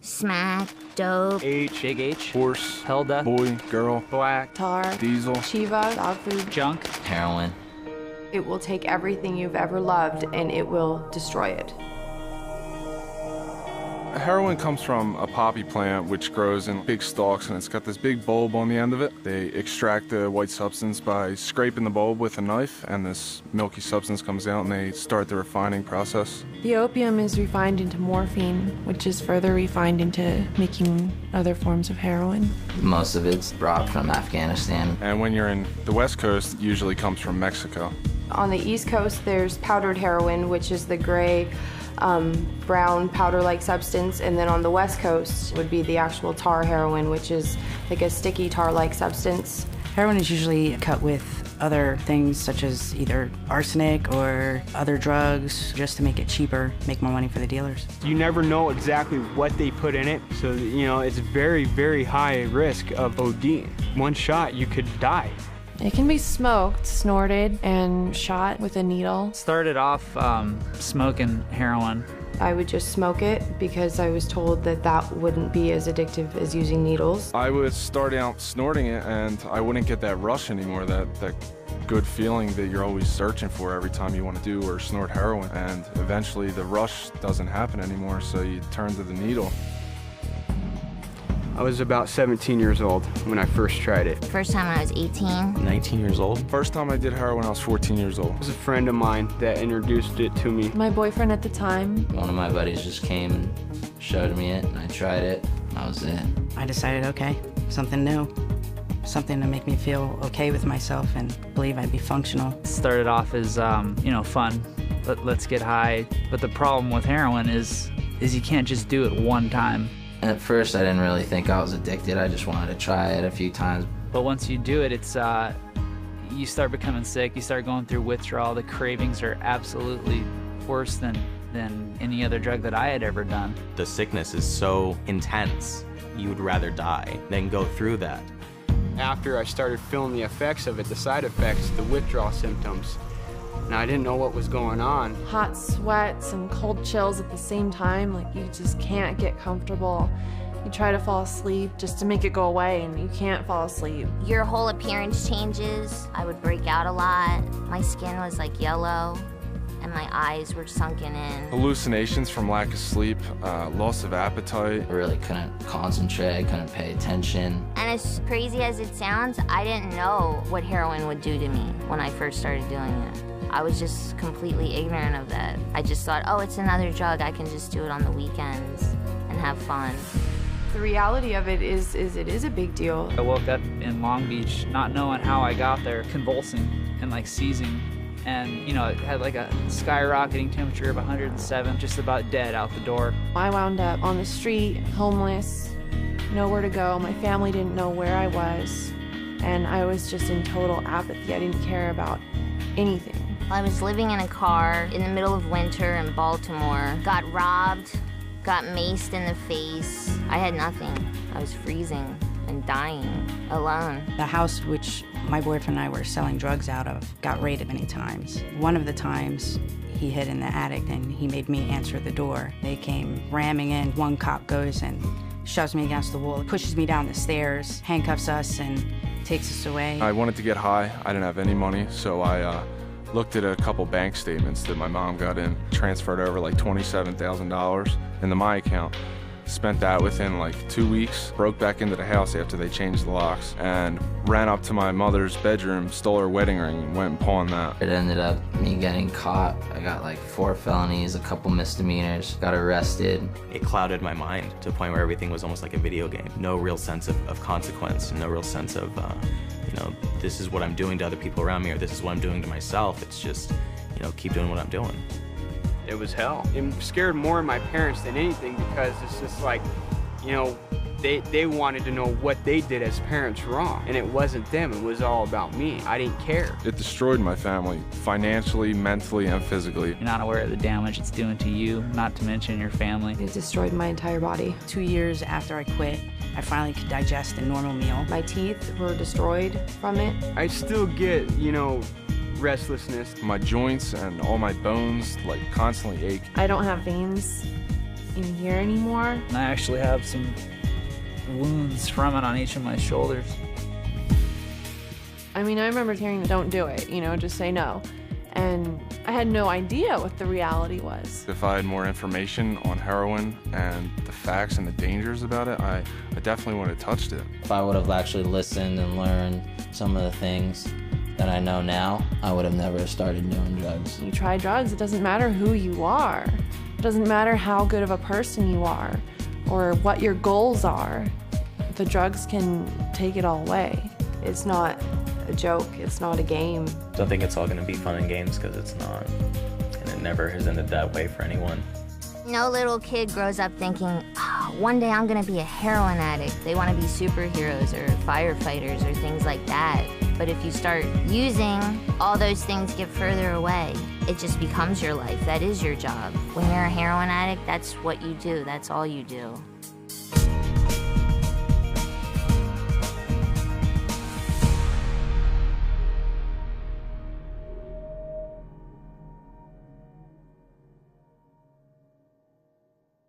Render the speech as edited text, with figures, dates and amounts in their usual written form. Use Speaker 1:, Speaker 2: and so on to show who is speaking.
Speaker 1: Smack, dope.
Speaker 2: H,
Speaker 3: Big H,
Speaker 2: horse,
Speaker 3: Helda,
Speaker 2: boy, girl,
Speaker 3: black,
Speaker 4: tar,
Speaker 2: diesel,
Speaker 4: Shiva, dog food.
Speaker 3: junk,
Speaker 5: heroin.
Speaker 4: It will take everything you've ever loved and it will destroy it.
Speaker 2: Heroin comes from a poppy plant which grows in big stalks, and it's got this big bulb on the end of it. They extract the white substance by scraping the bulb with a knife, and this milky substance comes out, and they start the refining process.
Speaker 4: The opium is refined into morphine, which is further refined into making other forms of heroin.
Speaker 5: Most of it's brought from Afghanistan.
Speaker 2: And when you're in the West Coast, it usually comes from Mexico.
Speaker 4: On the East Coast, there's powdered heroin, which is the gray, brown powder-like substance, and then on the West Coast would be the actual tar heroin, which is like a sticky tar-like substance.
Speaker 6: Heroin is usually cut with other things such as either arsenic or other drugs just to make it cheaper, make more money for the dealers.
Speaker 7: You never know exactly what they put in it, so you know it's very, very high risk of ODing. One shot, you could die.
Speaker 4: It can be smoked, snorted, and shot with a needle.
Speaker 3: Started off smoking heroin.
Speaker 4: I would just smoke it because I was told that that wouldn't be as addictive as using needles.
Speaker 2: I would start out snorting it, and I wouldn't get that rush anymore, that good feeling that you're always searching for every time you want to do or snort heroin. And eventually the rush doesn't happen anymore, so you turn to the needle.
Speaker 7: I was about 17 years old when I first tried it.
Speaker 1: First time when I was 18.
Speaker 5: 19 years old.
Speaker 2: First time I did heroin, I was 14 years old.
Speaker 7: It was a friend of mine that introduced it to me.
Speaker 4: My boyfriend at the time.
Speaker 5: One of my buddies just came and showed me it, and I tried it, and that was it.
Speaker 6: I decided, okay, something new, something to make me feel okay with myself and believe I'd be functional.
Speaker 3: Started off as, you know, fun. Let's get high. But the problem with heroin is you can't just do it one time.
Speaker 5: At first, I didn't really think I was addicted. I just wanted to try it a few times.
Speaker 3: But once you do it, it's you start becoming sick. You start going through withdrawal. The cravings are absolutely worse than any other drug that I had ever done.
Speaker 8: The sickness is so intense, you would rather die than go through that.
Speaker 7: After I started feeling the effects of it, the side effects, the withdrawal symptoms, now I didn't know what was going on.
Speaker 4: Hot sweats and cold chills at the same time, like you just can't get comfortable. You try to fall asleep just to make it go away, and you can't fall asleep.
Speaker 1: Your whole appearance changes. I would break out a lot. My skin was like yellow, and my eyes were sunken in.
Speaker 2: Hallucinations from lack of sleep, loss of appetite.
Speaker 5: I really couldn't concentrate, couldn't pay attention.
Speaker 1: And as crazy as it sounds, I didn't know what heroin would do to me when I first started doing it. I was just completely ignorant of that. I just thought, oh, it's another drug. I can just do it on the weekends and have fun.
Speaker 4: The reality of it is it is a big deal.
Speaker 3: I woke up in Long Beach not knowing how I got there, convulsing and like seizing. And, you know, it had like a skyrocketing temperature of 107, just about dead out the door.
Speaker 4: I wound up on the street, homeless, nowhere to go. My family didn't know where I was, and I was just in total apathy. I didn't care about anything.
Speaker 1: I was living in a car in the middle of winter in Baltimore, got robbed, got maced in the face. I had nothing. I was freezing and dying, alone.
Speaker 6: The house which my boyfriend and I were selling drugs out of got raided many times. One of the times, he hid in the attic and he made me answer the door. They came ramming in. One cop goes and shoves me against the wall, pushes me down the stairs, handcuffs us, and takes us away.
Speaker 2: I wanted to get high. I didn't have any money, so I looked at a couple bank statements that my mom got in, transferred over like $27,000 into my account. Spent that within like 2 weeks, broke back into the house after they changed the locks, and ran up to my mother's bedroom, stole her wedding ring, and went and pawned that.
Speaker 5: It ended up me getting caught. I got like 4 felonies, a couple misdemeanors, got arrested.
Speaker 8: It clouded my mind to a point where everything was almost like a video game. No real sense of consequence, no real sense of, you know, this is what I'm doing to other people around me, or this is what I'm doing to myself. It's just, you know, keep doing what I'm doing.
Speaker 7: It was hell. It scared more my parents than anything because it's just like, you know, they wanted to know what they did as parents wrong. And it wasn't them, it was all about me. I didn't care.
Speaker 2: It destroyed my family, financially, mentally, and physically.
Speaker 3: You're not aware of the damage it's doing to you, not to mention your family.
Speaker 4: It destroyed my entire body.
Speaker 6: 2 years after I quit, I finally could digest a normal meal.
Speaker 4: My teeth were destroyed from it.
Speaker 7: I still get, you know, restlessness.
Speaker 2: My joints and all my bones like constantly ache.
Speaker 4: I don't have veins
Speaker 9: in here anymore.
Speaker 3: And I actually have some wounds from it on each of my shoulders.
Speaker 9: I mean, I remember hearing, don't do it, you know, just say no. And I had no idea what the reality was.
Speaker 2: If I had more information on heroin and the facts and the dangers about it, I definitely would have touched it.
Speaker 5: If I would have actually listened and learned some of the things that I know now, I would have never started doing drugs.
Speaker 9: You try drugs, it doesn't matter who you are. It doesn't matter how good of a person you are or what your goals are. The drugs can take it all away.
Speaker 4: It's not a joke, it's not a game.
Speaker 8: Don't think it's all gonna be fun and games, because it's not. And it never has ended that way for anyone.
Speaker 1: No little kid grows up thinking, oh, one day I'm gonna be a heroin addict. They wanna be superheroes or firefighters or things like that. But if you start using, all those things get further away. It just becomes your life. That is your job. When you're a heroin addict, that's what you do. That's all you do.